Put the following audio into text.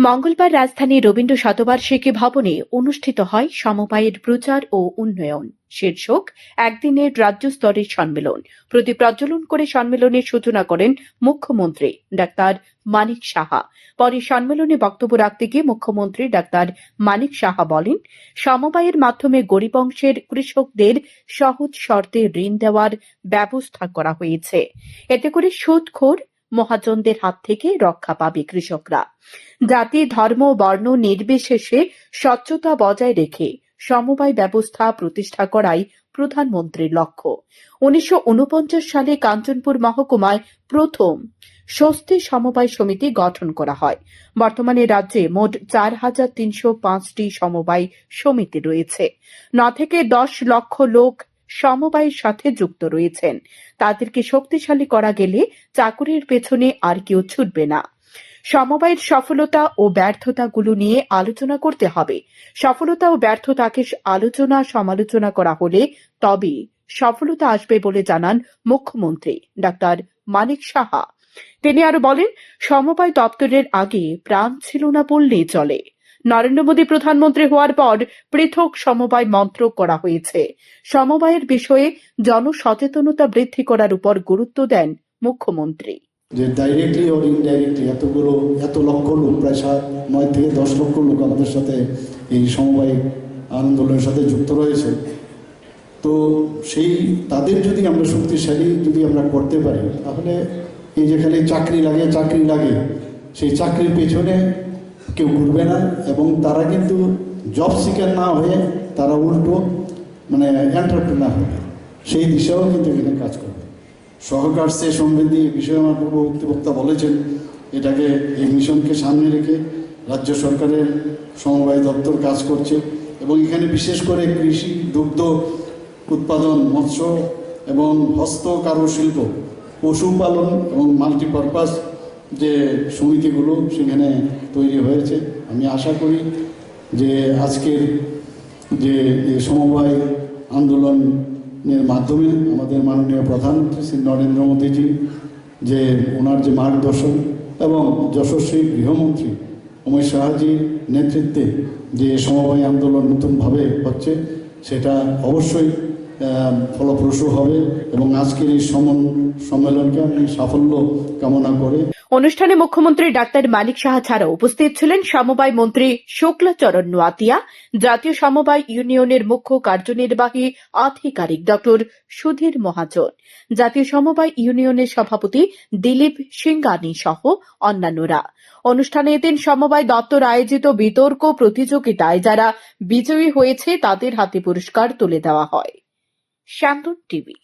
মঙ্গলবার রাজধানীর রবীন্দ্র শতবার্ষিকী ভবনে অনুষ্ঠিত হয় সমবায়ের প্রচার ও উন্নয়ন শীর্ষক একদিনের রাজ্য স্তরের সম্মেলন। প্রদীপ প্রজ্বলন করে সম্মেলনের সূচনা করেন মুখ্যমন্ত্রী ডাক্তার মানিক সাহা। পরে সম্মেলনে বক্তব্য রাখতে গিয়ে মুখ্যমন্ত্রী ডাক্তার মানিক সাহা বলেন, সমবায়ের মাধ্যমে গরিব অংশের কৃষকদের সহজ শর্তে ঋণ দেওয়ার ব্যবস্থা করা হয়েছে। এতে করে সুদখোর মহাজনদের হাত থেকে রক্ষা পাবে কৃষকরা। জাতি, ধর্ম, বর্ণ নির্বিশেষে স্বচ্ছতা বজায় রেখে সমবায় ব্যবস্থা প্রতিষ্ঠা করাই প্রধানমন্ত্রীর লক্ষ্য। ১৯৪৯ সালে কাঞ্চনপুর মহকুমায় প্রথম স্বস্তি সমবায় সমিতি গঠন করা হয়। বর্তমানে রাজ্যে মোট ৪,৩০৫টি সমবায় সমিতি রয়েছে। ৯ থেকে ১০ লক্ষ লোক সমবায়ের সাথে যুক্ত রয়েছেন। তাদেরকে শক্তিশালী করা গেলে চাকুরির পেছনে আর কেউ ছুটবে না। সমবায়ের সফলতা ও ব্যর্থতাগুলো নিয়ে আলোচনা করতে হবে। সফলতা ও ব্যর্থতাকে আলোচনা সমালোচনা করা হলে তবে সফলতা আসবে বলে জানান মুখ্যমন্ত্রী ডাক্তার মানিক সাহা। তিনি আরো বলেন, সমবায় দপ্তরের আগে প্রাণ ছিল না বললেই চলে। নরেন্দ্র মোদী প্রধানমন্ত্রী হওয়ার পর পৃথক সমবায় মন্ত্রক করা হয়েছে। সমবায়ের বিষয়ে জনসচেতনতা বৃদ্ধি করার উপর গুরুত্ব দেন মুখ্যমন্ত্রী। যে ডাইরেক্টলি ওর ইনডাইরেক্টলি এত লক্ষ লোক, প্রায় 9 থেকে 10 লক্ষ লোক আমাদের সাথে এই সমবায় আন্দোলনের সাথে যুক্ত রয়েছে। তো সেই তাদের যদি আমরা শক্তিশালী আমরা করতে পারি, তাহলে এই যেখানে চাকরি লাগে সেই চাকরির পেছনে কেউ ঘুরবে না, এবং তারা কিন্তু জব সিকার না হয়ে তারা উল্টো এন্টারপ্রেনার হবে, সেই দিশাও কিন্তু এখানে কাজ করবে। সহকার সে সমৃদ্ধি বিষয়ে আমার পূর্ববর্তী বক্তা বলেছেন, এটাকে এই মিশনকে সামনে রেখে রাজ্য সরকারের সমবায় দপ্তর কাজ করছে, এবং এখানে বিশেষ করে কৃষি, দুগ্ধ উৎপাদন, মৎস্য এবং হস্ত কারুশিল্প, পশুপালন এবং মাল্টিপারপাস যে সমিতিগুলো সেখানে তৈরি হয়েছে। আমি আশা করি যে আজকের যে সমবায় আন্দোলনের মাধ্যমে আমাদের মাননীয় প্রধানমন্ত্রী শ্রী নরেন্দ্র মোদীজি যে ওনার যে মার্গদর্শন এবং যশস্বী গৃহমন্ত্রী অমিত শাহজির নেতৃত্বে যে সমবায় আন্দোলন নতুনভাবে হচ্ছে, সেটা অবশ্যই ফলপ্রসূ হবে, এবং আজকের এই সম্মেলনকে আমি সাফল্য কামনা করে। অনুষ্ঠানে মুখ্যমন্ত্রী ডাক্তার মানিক সাহা ছাড়াও উপস্থিত ছিলেন সমবায় মন্ত্রী শুক্লাচরণ নোয়াতিয়া, জাতীয় সমবায় ইউনিয়নের মুখ্য কার্যনির্বাহী আধিকারিক ডক্টর সুধীর মহাজন, জাতীয় সমবায় ইউনিয়নের সভাপতি দিলীপ সিংগানি সহ অন্যান্যরা। অনুষ্ঠানে এদিন সমবায় দপ্তর আয়োজিত বিতর্ক প্রতিযোগিতায় যারা বিজয়ী হয়েছে তাদের হাতে পুরস্কার তুলে দেওয়া হয়। শ্যামদন টিভি।